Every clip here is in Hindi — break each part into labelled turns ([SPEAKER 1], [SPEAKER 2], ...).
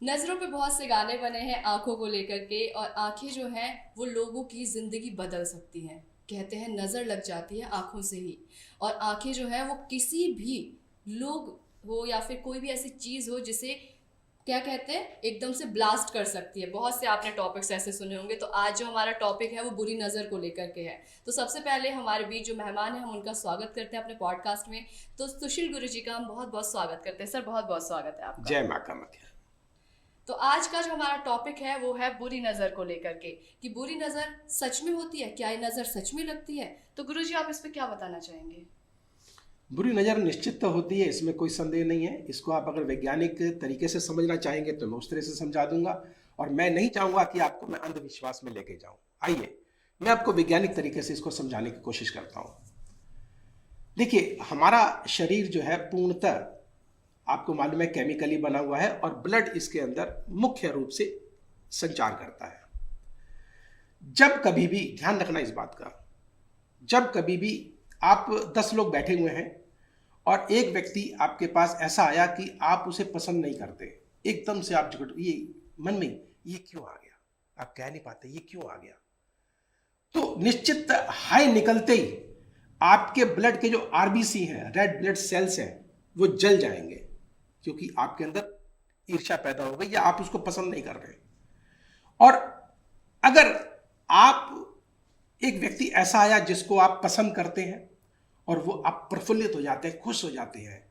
[SPEAKER 1] नज़रों पे बहुत से गाने बने हैं आंखों को लेकर के, और आंखें जो हैं वो लोगों की ज़िंदगी बदल सकती हैं। कहते हैं नज़र लग जाती है आंखों से ही। और आंखें जो है वो किसी भी लोग हो या फिर कोई भी ऐसी चीज़ हो जिसे क्या कहते हैं एकदम से ब्लास्ट कर सकती है। बहुत से आपने टॉपिक्स ऐसे सुने होंगे। तो आज जो हमारा टॉपिक है वो बुरी नज़र को लेकर के है। तो सबसे पहले हमारे बीच जो मेहमान है हम उनका स्वागत करते हैं अपने पॉडकास्ट में। तो सुशील गुरु जी का हम बहुत बहुत स्वागत करते हैं। सर बहुत बहुत स्वागत है आपका।
[SPEAKER 2] जय माँ कामाख्या।
[SPEAKER 1] तो आज का जो हमारा टॉपिक है वो है बुरी नज़र को लेकर के, कि बुरी नज़र सच में होती है क्या, ये नज़र सच में लगती है। तो गुरुजी आप इस पे क्या बताना चाहेंगे।
[SPEAKER 2] बुरी नज़र निश्चित तो होती है, इसमें कोई संदेह नहीं है। इसको आप अगर वैज्ञानिक तरीके से समझना चाहेंगे तो मैं उस तरह से समझा दूंगा, और मैं नहीं चाहूंगा कि आपको मैं अंधविश्वास में लेके जाऊं। आइए मैं आपको वैज्ञानिक तरीके से इसको समझाने की कोशिश करता हूं। देखिए, हमारा शरीर जो है पूर्णतः आपको मालूम है केमिकली बना हुआ है, और ब्लड इसके अंदर मुख्य रूप से संचार करता है। जब कभी भी ध्यान रखना इस बात का, जब कभी भी आप 10 लोग बैठे हुए हैं और एक व्यक्ति आपके पास ऐसा आया कि आप उसे पसंद नहीं करते, एकदम से आप झुकट ये मन में ये क्यों आ गया, आप कह नहीं पाते ये क्यों आ गया, तो निश्चित हाई निकलते ही आपके ब्लड के जो आरबीसी हैं, रेड ब्लड सेल्स हैं, वो जल जाएंगे, क्योंकि आपके अंदर ईर्ष्या पैदा हो गई या आप उसको पसंद नहीं कर रहे। और अगर आप एक व्यक्ति ऐसा आया जिसको आप पसंद करते हैं और वो आप प्रफुल्लित हो जाते हैं, खुश हो जाते हैं,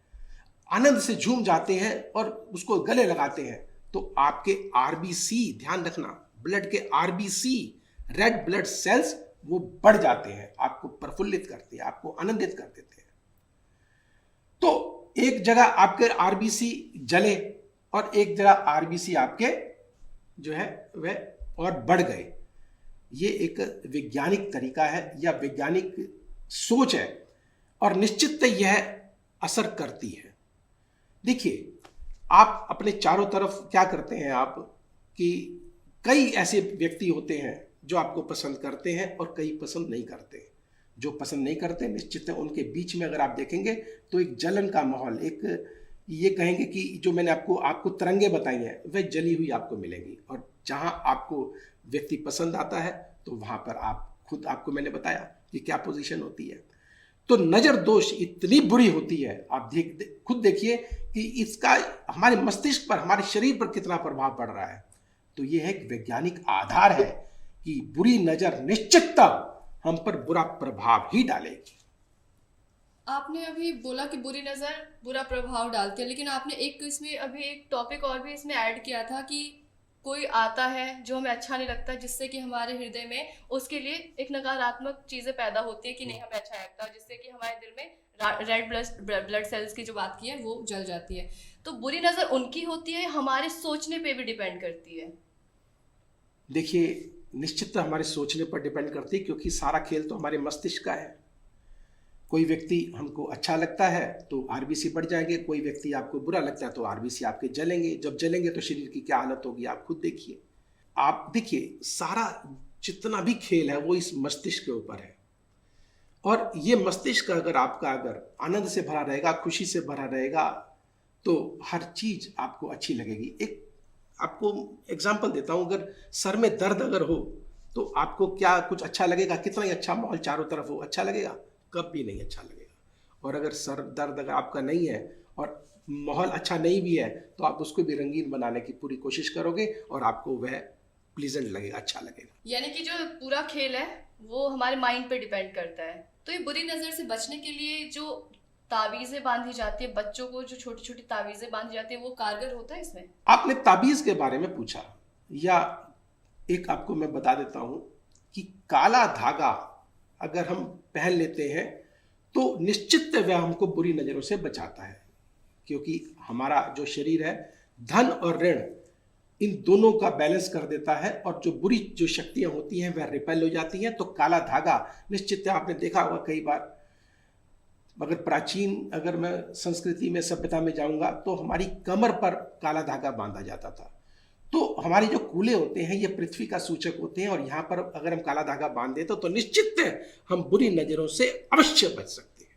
[SPEAKER 2] आनंद से झूम जाते हैं और उसको गले लगाते हैं, तो आपके आरबीसी, ध्यान रखना, ब्लड के आरबीसी, रेड ब्लड सेल्स, वो बढ़ जाते हैं, आपको प्रफुल्लित करते हैं, आपको आनंदित कर देते हैं। तो एक जगह आपके आरबीसी जले और एक जगह आरबीसी आपके जो है वह और बढ़ गए। ये एक वैज्ञानिक तरीका है या वैज्ञानिक सोच है, और निश्चित यह असर करती है। देखिए, आप अपने चारों तरफ क्या करते हैं आप, कि कई ऐसे व्यक्ति होते हैं जो आपको पसंद करते हैं और कई पसंद नहीं करते। जो पसंद नहीं करते, निश्चित है उनके बीच में अगर आप देखेंगे तो एक जलन का माहौल, एक ये कहेंगे कि जो मैंने आपको तरंगे बताई हैं वह जली हुई आपको मिलेंगी। और जहां आपको व्यक्ति पसंद आता है तो वहां पर आप खुद, आपको मैंने बताया कि क्या पोजीशन होती है। तो नजर दोष इतनी बुरी होती है, आप खुद देखिए कि इसका हमारे मस्तिष्क पर, हमारे शरीर पर कितना प्रभाव पड़ रहा है। तो यह एक वैज्ञानिक आधार है कि बुरी नजर निश्चितता हम पर बुरा प्रभाव ही डालेगी।
[SPEAKER 1] आपने अभी बोला कि बुरी नज़र बुरा प्रभाव डालती है, लेकिन आपने एक इसमें अभी एक टॉपिक और भी इसमें ऐड किया था कि कोई आता है जो हमें अच्छा नहीं लगता, जिससे कि हमारे हृदय में उसके लिए एक नकारात्मक चीजें पैदा होती है कि नहीं हमें अच्छा लगता, जिससे कि हमारे दिल में रेड ब्लड सेल्स की जो बात की है वो जल जाती है। तो बुरी नज़र उनकी होती है, हमारे सोचने पे भी डिपेंड करती है।
[SPEAKER 2] देखिए, निश्चित हमारे सोचने पर डिपेंड करती है, क्योंकि सारा खेल तो हमारे मस्तिष्क का है। कोई व्यक्ति हमको अच्छा लगता है तो आरबीसी बढ़ जाएंगे, कोई व्यक्ति आपको बुरा लगता है तो आरबीसी आपके जलेंगे। जब जलेंगे तो शरीर की क्या हालत होगी आप खुद देखिए। आप देखिए, सारा जितना भी खेल है वो इस मस्तिष्क के ऊपर है, और ये मस्तिष्क अगर आपका अगर आनंद से भरा रहेगा, खुशी से भरा रहेगा, तो हर चीज आपको अच्छी लगेगी। एक आपको एग्जाम्पल देता हूं, अगर सर में दर्द अगर हो तो आपको क्या कुछ अच्छा लगेगा? कितना ही अच्छा माहौल चारों तरफ हो, अच्छा लगेगा? कब भी नहीं अच्छा लगेगा। और अगर सर दर्द अगर आपका नहीं है और माहौल अच्छा नहीं भी है, तो आप उसको भी रंगीन बनाने की पूरी कोशिश करोगे और आपको वह प्लीजेंट लगेगा, अच्छा लगेगा।
[SPEAKER 1] यानी कि जो पूरा खेल है वो हमारे माइंड पे डिपेंड करता है। तो ये बुरी नज़र से बचने के लिए जो तावीजें बांधी जाती है बच्चों को, जो छोटी छोटी तावीजें बांधी जाती है, वो कारगर होता है इसमें।
[SPEAKER 2] आपने ताबीज के बारे में पूछा, या एक आपको मैं बता देता हूं कि काला धागा अगर हम पहन लेते हैं तो निश्चित वह हमको बुरी नजरों से बचाता है, क्योंकि हमारा जो शरीर है धन और ऋण इन दोनों का बैलेंस कर देता है, और जो बुरी जो शक्तियां होती हैं वह रिपेल हो जाती हैं। तो काला धागा निश्चित, आपने देखा होगा कई बार, अगर प्राचीन, अगर मैं संस्कृति में, सभ्यता में जाऊंगा तो हमारी कमर पर काला धागा बांधा जाता था। तो हमारे जो कूले होते हैं ये पृथ्वी का सूचक होते हैं, और यहाँ पर अगर हम काला धागा बांध देते तो निश्चित हम बुरी नजरों से अवश्य बच सकते हैं।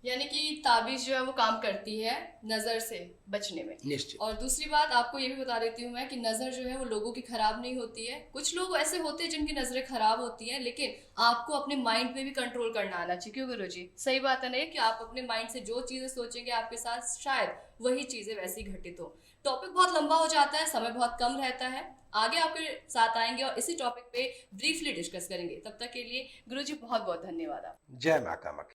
[SPEAKER 1] यानी कि ताबीज जो है वो काम करती है नजर से बचने में।
[SPEAKER 2] निश्चित।
[SPEAKER 1] और दूसरी बात आपको ये भी बता देती हूँ मैं कि नजर जो है वो लोगों की खराब नहीं होती है। कुछ लोग ऐसे होते हैं जिनकी नजरें खराब होती हैं, लेकिन आपको अपने माइंड पे भी कंट्रोल करना आना चाहिए। क्यों गुरुजी? सही बात है ना ये कि आप अपने माइंड से जो चीजें सोचेंगे आपके साथ शायद वही चीजें वैसी घटित हो। टॉपिक बहुत लंबा हो जाता है, समय बहुत कम रहता है। आगे आपके साथ आएंगे और इसी टॉपिक पे ब्रीफली डिस्कस करेंगे। तब तक के लिए गुरुजी बहुत बहुत धन्यवाद। आप
[SPEAKER 2] जय माँ कामाख्या।